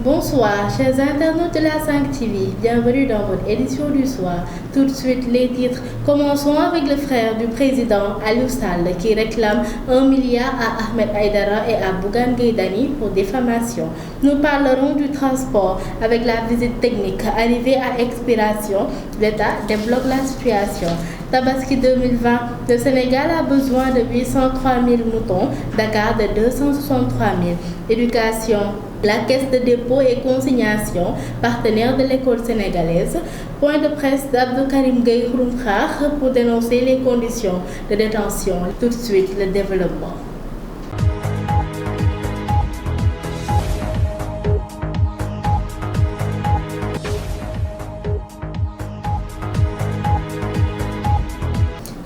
Bonsoir, chers internautes de la 5 TV. Bienvenue dans votre édition du soir. Tout de suite, les titres. Commençons avec le frère du président, Aliou Sall, qui réclame 1 milliard à Ahmed Aïdara et à Bougane Gueye Dany pour diffamation. Nous parlerons du transport avec la visite technique. Arrivée à expiration, l'État débloque la situation. Tabaski 2020, le Sénégal a besoin de 803 000 moutons, Dakar de 263 000. Éducation, la Caisse de dépôt et consignation, partenaire de l'école sénégalaise. Point de presse d'Abdou Karim Gueye Xurum Xax pour dénoncer les conditions de détention. Tout de suite, le développement.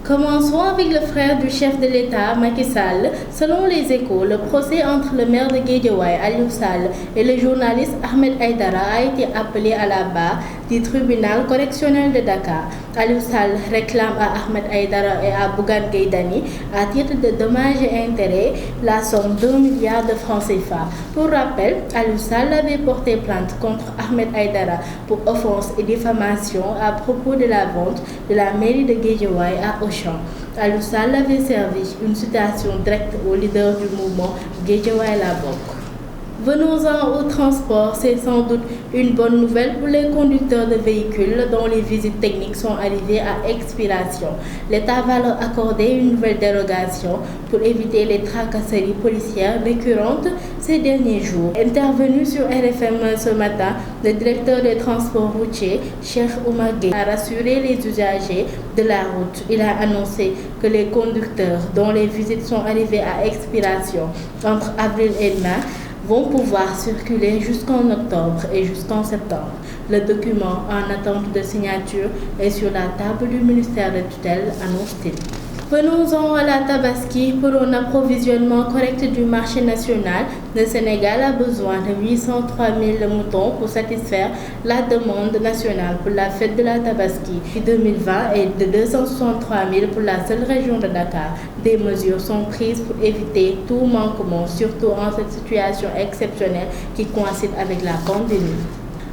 Commençons avec le frère du chef de l'État, Macky Sall. Selon les Échos, le procès entre le maire de Guédiawaye, Aliou Sall, et le journaliste Ahmed Aïdara a été appelé à la barre du tribunal correctionnel de Dakar. Aliou Sall réclame à Ahmed Aïdara et à Bougane Gueye Dany, à titre de dommages et intérêts, la somme d'1 milliard de francs CFA. Pour rappel, Aliou Sall avait porté plainte contre Ahmed Aïdara pour offense et diffamation à propos de la vente de la mairie de Guédiawaye à Auchan. Aliou Sall avait servi une citation directe au leader du mouvement Guédiawaye la Bokk. Venons-en au transport, c'est sans doute une bonne nouvelle pour les conducteurs de véhicules dont les visites techniques sont arrivées à expiration. L'État va leur accorder une nouvelle dérogation pour éviter les tracasseries policières récurrentes ces derniers jours. Intervenu sur RFM ce matin, le directeur des transports routiers, Cheikh Oumar Gueye, a rassuré les usagers de la route. Il a annoncé que les conducteurs dont les visites sont arrivées à expiration entre avril et mai vont pouvoir circuler jusqu'en octobre et jusqu'en septembre. Le document en attente de signature est sur la table du ministère de tutelle, annonce-t-il. Venons-en à la Tabaski. Pour un approvisionnement correct du marché national, le Sénégal a besoin de 803 000 moutons pour satisfaire la demande nationale pour la fête de la Tabaski 2020 et de 263 000 pour la seule région de Dakar. Des mesures sont prises pour éviter tout manquement, surtout en cette situation exceptionnelle qui coïncide avec la pandémie.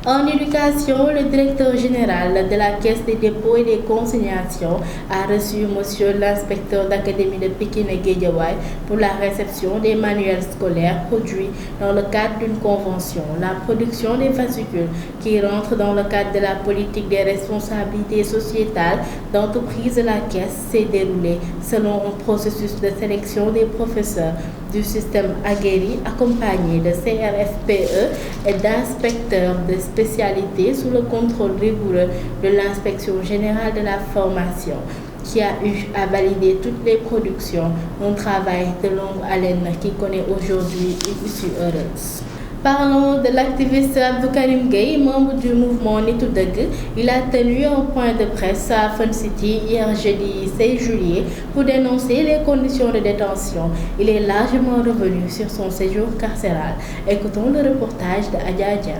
En éducation, le directeur général de la Caisse des dépôts et des consignations a reçu monsieur l'inspecteur d'académie de Pikine et Guédiawaye pour la réception des manuels scolaires produits dans le cadre d'une convention. La production des fascicules qui rentrent dans le cadre de la politique des responsabilités sociétales d'entreprise de la Caisse s'est déroulée selon un processus de sélection des professeurs du système aguerri accompagné de CRFPE et d'inspecteurs de spécialité sous le contrôle rigoureux de l'inspection générale de la formation qui a eu à valider toutes les productions, un travail de longue haleine qui connaît aujourd'hui une issue heureuse. Parlons de l'activiste Abdou Karim Gueye, membre du mouvement Nitu Deug. Il a tenu un point de presse à Fun City hier jeudi 16 juillet pour dénoncer les conditions de détention. Il est largement revenu sur son séjour carcéral. Écoutons le reportage de Adja Dia.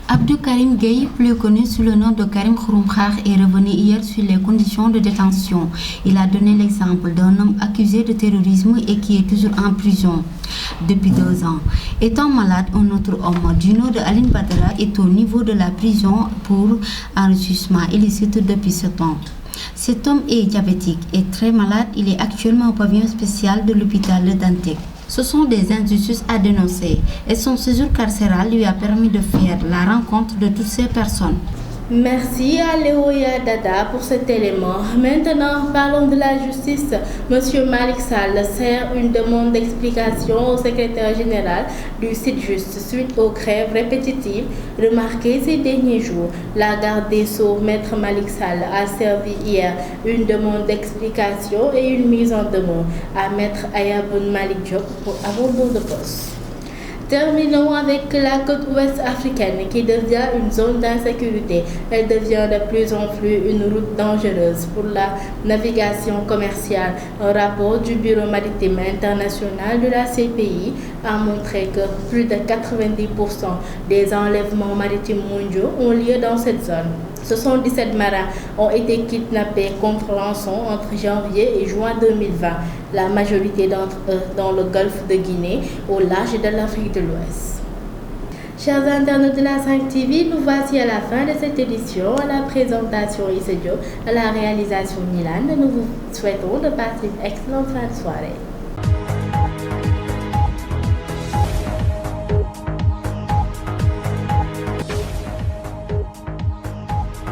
Abdou Karim Gueye, plus connu sous le nom de Karim Xurum Xax, est revenu hier sur les conditions de détention. Il a donné l'exemple d'un homme accusé de terrorisme et qui est toujours en prison depuis 2 ans. Étant malade, un autre homme du nom de Aline Badara est au niveau de la prison pour enrichissement illicite depuis 7 ans. Cet homme est diabétique et très malade. Il est actuellement au pavillon spécial de l'hôpital de Dantec. Ce sont des injustices à dénoncer et son séjour carcéral lui a permis de faire la rencontre de toutes ces personnes. Merci à Léoya Dada pour cet élément. Maintenant, parlons de la justice. Monsieur Malick Sall sert une demande d'explication au secrétaire général du Sytjust suite aux grèves répétitives remarquées ces derniers jours. La garde des Sceaux, Maître Malick Sall, a servi hier une demande d'explication et une mise en demeure à Maître Ayaboun Malick Diop pour abandon de poste. Terminons avec la côte ouest africaine qui devient une zone d'insécurité. Elle devient de plus en plus une route dangereuse pour la navigation commerciale. Un rapport du Bureau maritime international de la CPI a montré que plus de 90% des enlèvements maritimes mondiaux ont lieu dans cette zone. 77 marins ont été kidnappés contre rançon entre janvier et juin 2020, la majorité d'entre eux dans le golfe de Guinée, au large de l'Afrique de l'Ouest. Chers internautes de la 5 TV, nous voici à la fin de cette édition. À la présentation Issa Diop, à la réalisation Milan. Nous vous souhaitons de passer une excellente fin de soirée.